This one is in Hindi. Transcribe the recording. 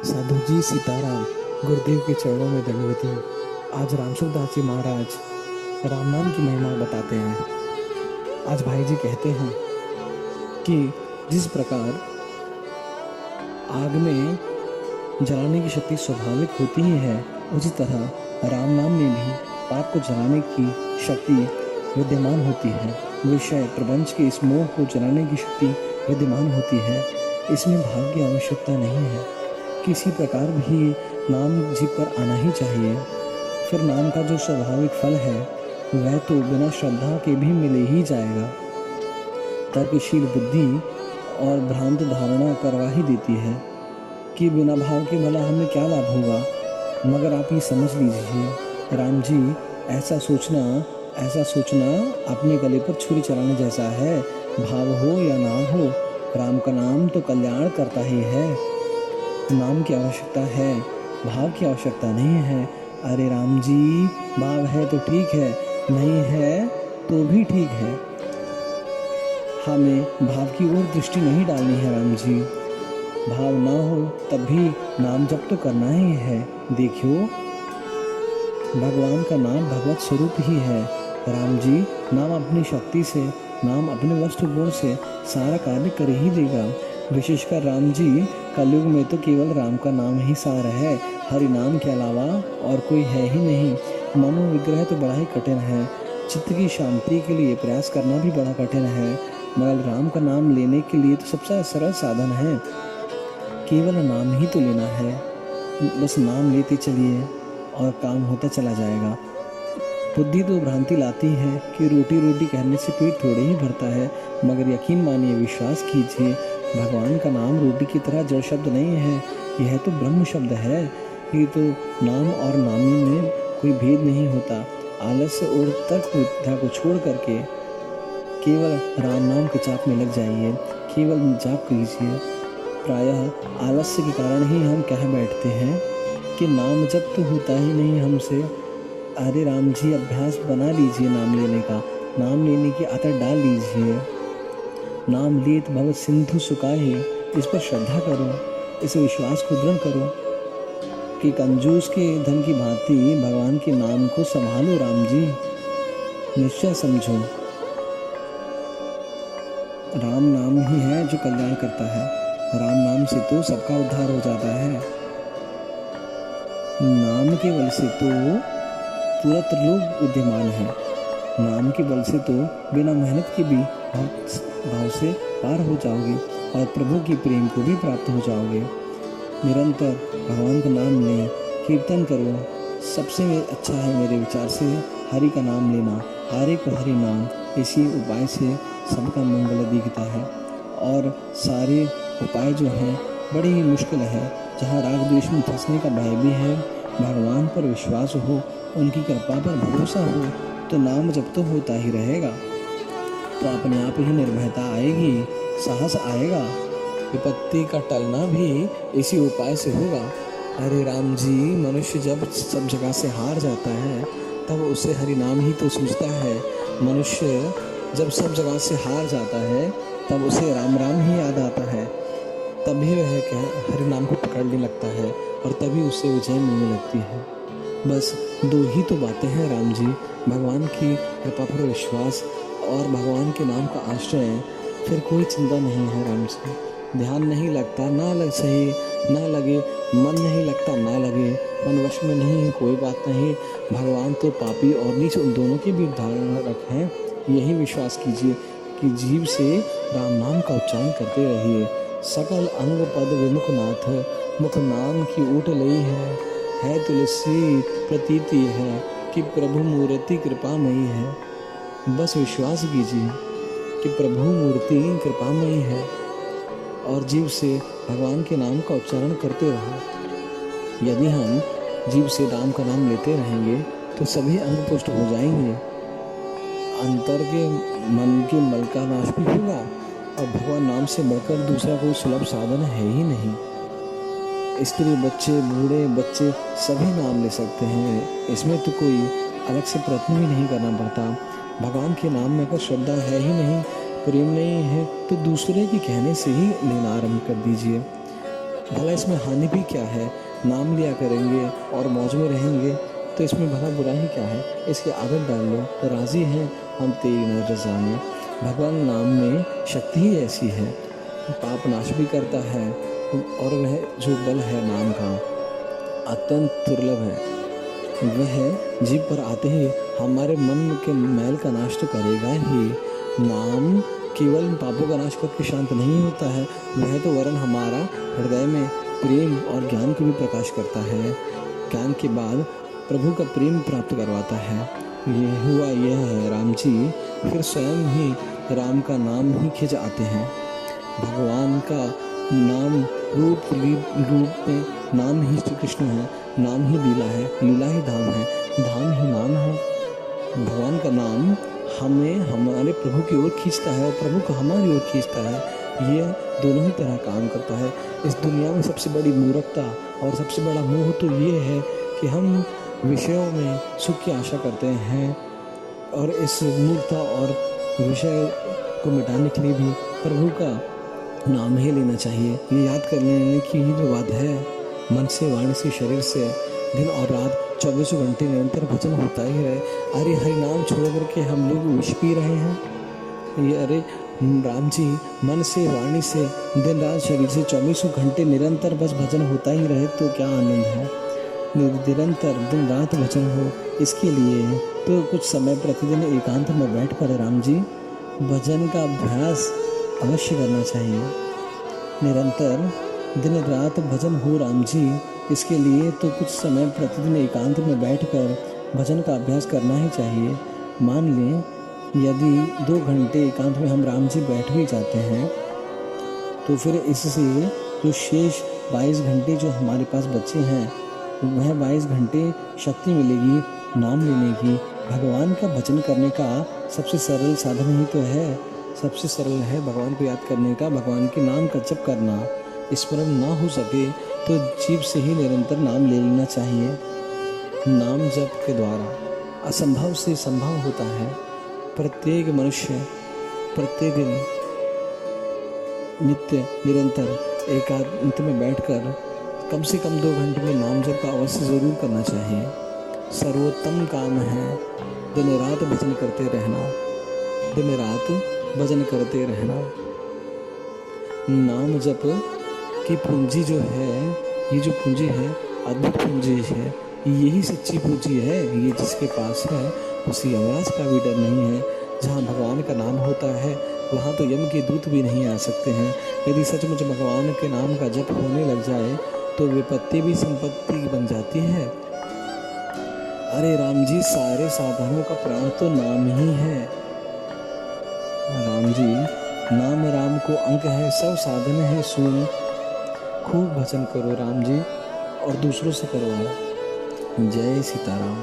साधु जी सीताराम, गुरुदेव के चरणों में दंडवती। आज रामसुखदास जी महाराज राम नाम की महिमा बताते हैं। आज भाई जी कहते हैं कि जिस प्रकार आग में जलाने की शक्ति स्वाभाविक होती ही है, उसी तरह राम नाम में भी पाप को जलाने की शक्ति विद्यमान होती है। विषय प्रपंच के इस मोह को जलाने की शक्ति विद्यमान होती है। इसमें भाव की आवश्यकता नहीं है। किसी प्रकार भी नाम जीभ पर आना ही चाहिए। फिर नाम का जो स्वाभाविक फल है वह तो बिना श्रद्धा के भी मिले ही जाएगा। तर्कशील बुद्धि और भ्रांत धारणा करवा ही देती है कि बिना भाव के भला हमें क्या लाभ होगा। मगर आप ये समझ लीजिए राम जी, ऐसा सोचना अपने गले पर छुरी चलाने जैसा है। भाव हो या नाम हो, राम का नाम तो कल्याण करता ही है। नाम की आवश्यकता है, भाव की आवश्यकता नहीं है। अरे राम जी, भाव है तो ठीक है, नहीं है तो भी ठीक है। हमें भाव की ओर दृष्टि नहीं डालनी है राम जी। भाव ना हो तब भी नाम जप तो करना ही है। देखियो, भगवान का नाम भगवत स्वरूप ही है। राम जी, नाम अपनी शक्ति से, नाम अपने वस्तु गुण से सारा कार्य कर ही देगा। विशेषकर राम जी, कलयुग में तो केवल राम का नाम ही सार है। हरि नाम के अलावा और कोई है ही नहीं। मनोविग्रह तो बड़ा ही कठिन है। चित्त की शांति के लिए प्रयास करना भी बड़ा कठिन है। मगर राम का नाम लेने के लिए तो सबसे सरल साधन है, केवल नाम ही तो लेना है। बस नाम लेते चलिए और काम होता चला जाएगा। बुद्धि तो भ्रांति लाती है कि रोटी रोटी कहने से पेट थोड़े ही भरता है। मगर यकीन मानिए, विश्वास कीजिए, भगवान का नाम रोटी की तरह जड़ शब्द नहीं है। यह तो ब्रह्म शब्द है। ये तो नाम और नामी में कोई भेद नहीं होता। आलस्य और तर्क बुद्धिता को छोड़ करके केवल राम नाम के जाप में लग जाइए, केवल जाप कीजिए। प्रायः आलस्य के कारण ही हम कह बैठते हैं कि नाम जप तो होता ही नहीं हमसे। अरे राम जी, अभ्यास बना लीजिए नाम लेने का। नाम लेने की आदत डाल लीजिए। नाम लेत भव सिंधु सुकाहे, इस पर श्रद्धा करो, इस विश्वास को दृढ़ करो कि कंजूस के धन की भांति भगवान के नाम को संभालो। राम जी, निश्चय समझो, राम नाम ही है जो कल्याण करता है। राम नाम से तो सबका उद्धार हो जाता है। नाम के बल से तो पूरा त्रिलोक विद्यमान है। नाम के बल से तो बिना मेहनत के भी भाव से पार हो जाओगे और प्रभु के प्रेम को भी प्राप्त हो जाओगे। निरंतर भगवान का नाम लें, कीर्तन करो। सबसे अच्छा है मेरे विचार से हरि का नाम लेना। हरे को हरि नाम, इसी उपाय से सबका मंगल दिखता है। और सारे उपाय जो हैं बड़ी ही मुश्किल है। जहाँ राग द्वेष में फंसने का भय भी है, भगवान पर विश्वास हो, उनकी कृपा पर भरोसा हो, तो नाम जब तो होता ही रहेगा। तो अपने आप ही निर्भयता आएगी, साहस आएगा। विपत्ति का टलना भी इसी उपाय से होगा। अरे राम जी, मनुष्य जब सब जगह से हार जाता है तब उसे हरि नाम ही तो सूझता है। मनुष्य जब सब जगह से हार जाता है तब उसे राम राम ही याद आता है। तभी वह हरि नाम को पकड़ने लगता है और तभी उसे विजय मिलने लगती है। बस दो ही तो बातें हैं राम जी, भगवान की कृपा पर विश्वास और भगवान के नाम का आश्रय। फिर कोई चिंता नहीं है राम जी। ध्यान नहीं लगता ना लग सही ना लगे, मन नहीं लगता ना लगे, मन वश में नहीं है, कोई बात नहीं। भगवान तो पापी और नीच उन दोनों के भी धारक हैं। यही विश्वास कीजिए कि जीव से राम नाम का उच्चारण करते रहिए। सकल अंग पद विमुख नाथ, मुख नाम की ऊट लई है तुलसी प्रतीति है कि प्रभु मूर्ति कृपामयी है। बस विश्वास कीजिए कि प्रभु मूर्ति कृपामयी है और जीव से भगवान के नाम का उच्चारण करते रहो। यदि हम जीव से राम का नाम लेते रहेंगे तो सभी अंग पुष्ट हो जाएंगे। अंतर के मन के मल का नाश भी होगा और भगवान नाम से बढ़कर दूसरा कोई सुलभ साधन है ही नहीं। स्त्री, बच्चे, बूढ़े, बच्चे सभी नाम ले सकते हैं। इसमें तो कोई अलग से प्रयत्न भी नहीं करना पड़ता। भगवान के नाम में अगर श्रद्धा है ही नहीं, प्रेम नहीं है, तो दूसरे के कहने से ही लेना आरंभ कर दीजिए। भला इसमें हानि भी क्या है? नाम लिया करेंगे और मौज में रहेंगे तो इसमें भला बुरा ही क्या है? इसकी आदत डाल लो, राजी हैं हम तेरी न रज़ा में। भगवान नाम में शक्ति ही ऐसी है, पाप नाश भी करता है और वह जो बल है नाम का अत्यंत दुर्लभ है। वह जीभ पर आते ही हमारे मन के मैल का नाश तो करेगा ही। नाम केवल पापों का नाश करके शांत नहीं होता है, वह तो वरन हमारा हृदय में प्रेम और ज्ञान को भी प्रकाश करता है। ज्ञान के बाद प्रभु का प्रेम प्राप्त करवाता है। ये हुआ यह है राम जी, फिर स्वयं ही राम का नाम ही खिंच आते हैं। भगवान का नाम रूप में नाम ही श्री कृष्ण है, नाम ही लीला है, लीला ही धाम है, धाम ही नाम है। भगवान का नाम हमें हमारे प्रभु की ओर खींचता है और प्रभु को हमारी ओर खींचता है। ये दोनों ही तरह काम करता है। इस दुनिया में सबसे बड़ी मूर्खता और सबसे बड़ा मोह तो ये है कि हम विषयों में सुख की आशा करते हैं, और इस मूर्खता और विषय को मिटाने के लिए भी प्रभु का नाम ही लेना चाहिए। ये याद कर लेने की ही जो बात है, मन से, वाणी से, शरीर से दिन और रात 24 घंटे निरंतर भजन होता ही है। अरे हरि नाम छोड़ करके हम लोग विष पी रहे हैं। ये अरे राम जी, मन से, वाणी से, दिन रात, शरीर से 24 घंटे निरंतर बस भजन होता ही रहे तो क्या आनंद है। निरंतर दिन रात भजन हो, इसके लिए तो कुछ समय प्रतिदिन एकांत में बैठ कर राम जी भजन का अभ्यास अवश्य करना चाहिए। निरंतर दिन रात भजन हो राम जी, इसके लिए तो कुछ समय प्रतिदिन एकांत में बैठकर भजन का अभ्यास करना ही चाहिए। मान लें यदि 2 घंटे एकांत में हम राम जी बैठ भी जाते हैं तो फिर इससे जो शेष 22 घंटे जो हमारे पास बचे हैं, वह 22 घंटे शक्ति मिलेगी नाम लेने की। भगवान का भजन करने का सबसे सरल साधन ही तो है, सबसे सरल है भगवान को याद करने का, भगवान के नाम का जप करना। स्मरण ना हो सके तो जीभ से ही निरंतर नाम ले लेना चाहिए। नाम जप के द्वारा असंभव से संभव होता है। प्रत्येक मनुष्य प्रत्येक दिन नित्य निरंतर एकांत में बैठकर कम से कम 2 घंटे में नाम जप का अवश्य ज़रूर करना चाहिए। सर्वोत्तम काम है दिन रात भजन करते रहना, दिन रात भजन करते रहना। नाम जप की पूंजी जो है, ये जो पूंजी है अद्भुत पूंजी है, यही सच्ची पूंजी है। ये जिसके पास है उसी यमराज का भी डर नहीं है। जहाँ भगवान का नाम होता है वहाँ तो यम के दूत भी नहीं आ सकते हैं। यदि सचमुच भगवान के नाम का जप होने लग जाए तो विपत्ति भी संपत्ति बन जाती है। अरे राम जी, सारे साधनों का प्राण तो नाम ही है। राम जी, नाम राम को अंक है, सब साधन है सुन। खूब भजन करो राम जी और दूसरों से करवाओ। जय सीताराम।